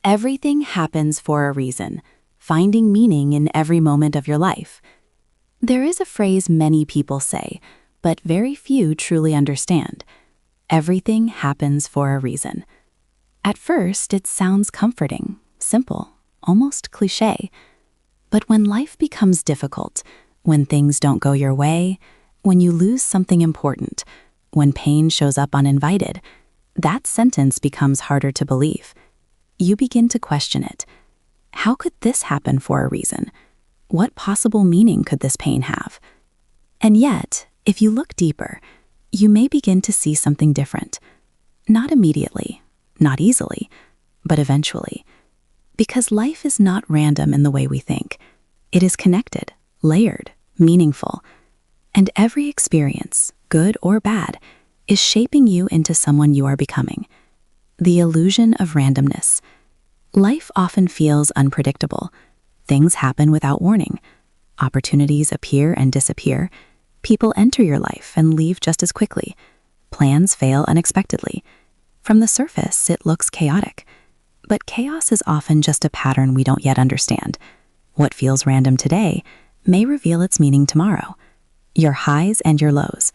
Everything happens for a reason, finding meaning in every moment of your life. There is a phrase many people say, but very few truly understand. Everything happens for a reason. At first, it sounds comforting, simple, almost cliché. But when life becomes difficult, when things don't go your way, when you lose something important, when pain shows up uninvited, that sentence becomes harder to believe. You begin to question it. How could this happen for a reason? What possible meaning could this pain have? And yet, if you look deeper, you may begin to see something different. Not immediately, not easily, but eventually. Because life is not random in the way we think. It is connected, layered, meaningful. And every experience, good or bad, is shaping you into someone you are becoming. The illusion of randomness. Life often feels unpredictable. Things happen without warning. Opportunities appear and disappear. People enter your life and leave just as quickly. Plans fail unexpectedly. From the surface, it looks chaotic. But chaos is often just a pattern we don't yet understand. What feels random today may reveal its meaning tomorrow. Your highs and your lows.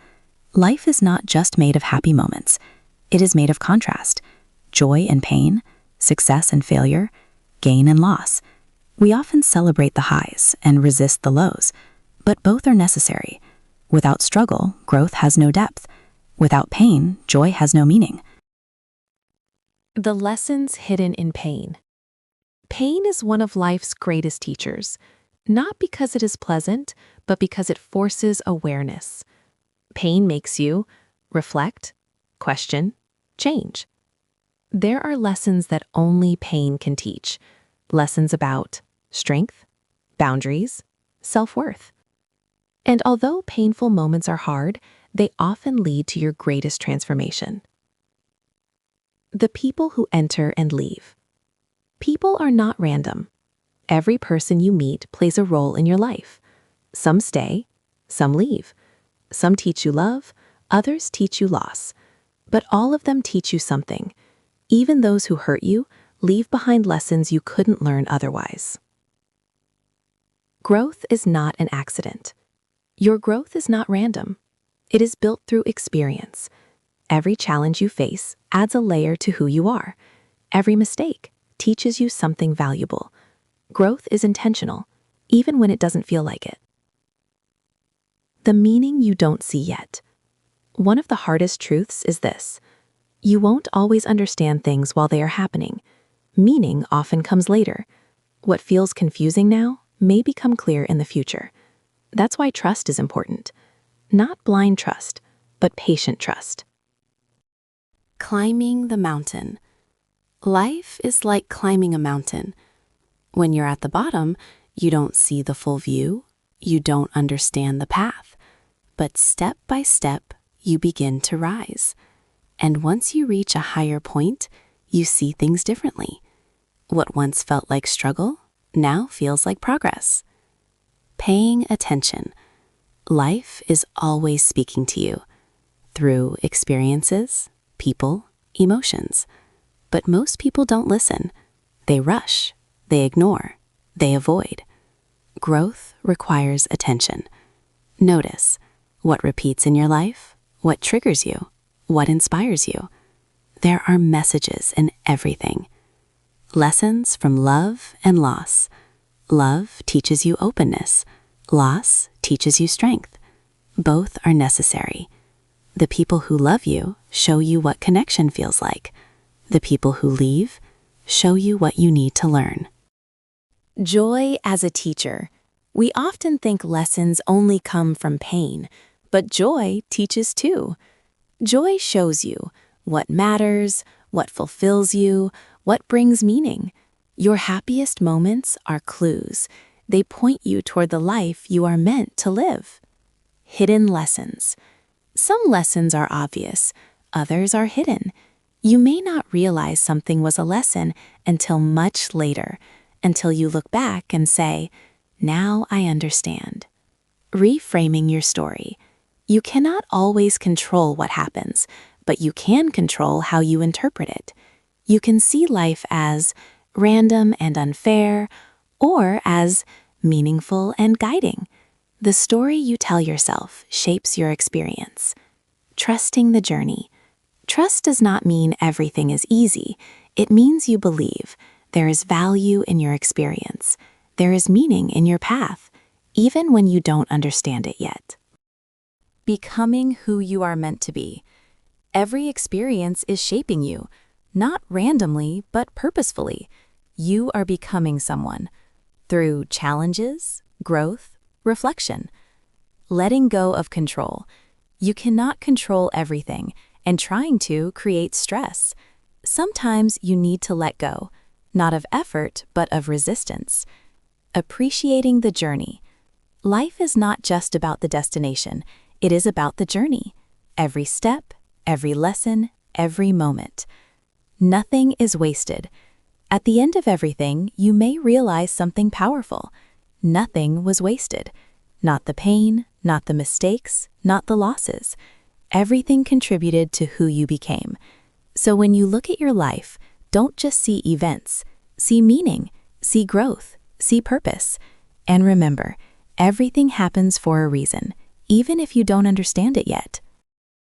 Life is not just made of happy moments. It is made of contrast, joy and pain, success and failure, gain and loss. We often celebrate the highs and resist the lows, but both are necessary. Without struggle, growth has no depth. Without pain, joy has no meaning. The lessons hidden in pain. Pain is one of life's greatest teachers, not because it is pleasant, but because it forces awareness. Pain makes you reflect, question, change. There are lessons that only pain can teach. Lessons about strength, boundaries, self-worth. And although painful moments are hard, they often lead to your greatest transformation. The people who enter and leave. People are not random. Every person you meet plays a role in your life. Some stay, some leave. Some teach you love, others teach you loss. But all of them teach you something. Even those who hurt you leave behind lessons you couldn't learn otherwise. Growth is not an accident. Your growth is not random. It is built through experience. Every challenge you face adds a layer to who you are. Every mistake teaches you something valuable. Growth is intentional, even when it doesn't feel like it. The meaning you don't see yet. One of the hardest truths is this: you won't always understand things while they are happening. Meaning often comes later. What feels confusing now may become clear in the future. That's why trust is important. Not blind trust, but patient trust. Climbing the mountain. Life is like climbing a mountain. When you're at the bottom, you don't see the full view, you don't understand the path. But step by step, you begin to rise. And once you reach a higher point, you see things differently. What once felt like struggle now feels like progress. Paying attention. Life is always speaking to you through experiences, people, emotions. But most people don't listen. They rush, they ignore, they avoid. Growth requires attention. Notice what repeats in your life, what triggers you, what inspires you. There are messages in everything. Lessons from love and loss. Love teaches you openness. Loss teaches you strength. Both are necessary. The people who love you show you what connection feels like. The people who leave show you what you need to learn. Joy as a teacher. We often think lessons only come from pain, but joy teaches too. Joy shows you what matters, what fulfills you, what brings meaning. Your happiest moments are clues. They point you toward the life you are meant to live. Hidden lessons. Some lessons are obvious, others are hidden. You may not realize something was a lesson until much later, until you look back and say, "Now I understand." Reframing your story. You cannot always control what happens, but you can control how you interpret it. You can see life as, random and unfair, or as meaningful and guiding. The story you tell yourself shapes your experience. Trusting the journey. Trust does not mean everything is easy. It means you believe there is value in your experience. There is meaning in your path, even when you don't understand it yet. Becoming who you are meant to be. Every experience is shaping you, not randomly, but purposefully. You are becoming someone through challenges, growth, reflection. Letting go of control. You cannot control everything, and trying to creates stress. Sometimes you need to let go, not of effort, but of resistance. Appreciating the journey. Life is not just about the destination, it is about the journey. Every step, every lesson, every moment. Nothing is wasted. At the end of everything, you may realize something powerful. Nothing was wasted. Not the pain, not the mistakes, not the losses. Everything contributed to who you became. So when you look at your life, don't just see events. See meaning, see growth, see purpose. And remember, everything happens for a reason, even if you don't understand it yet.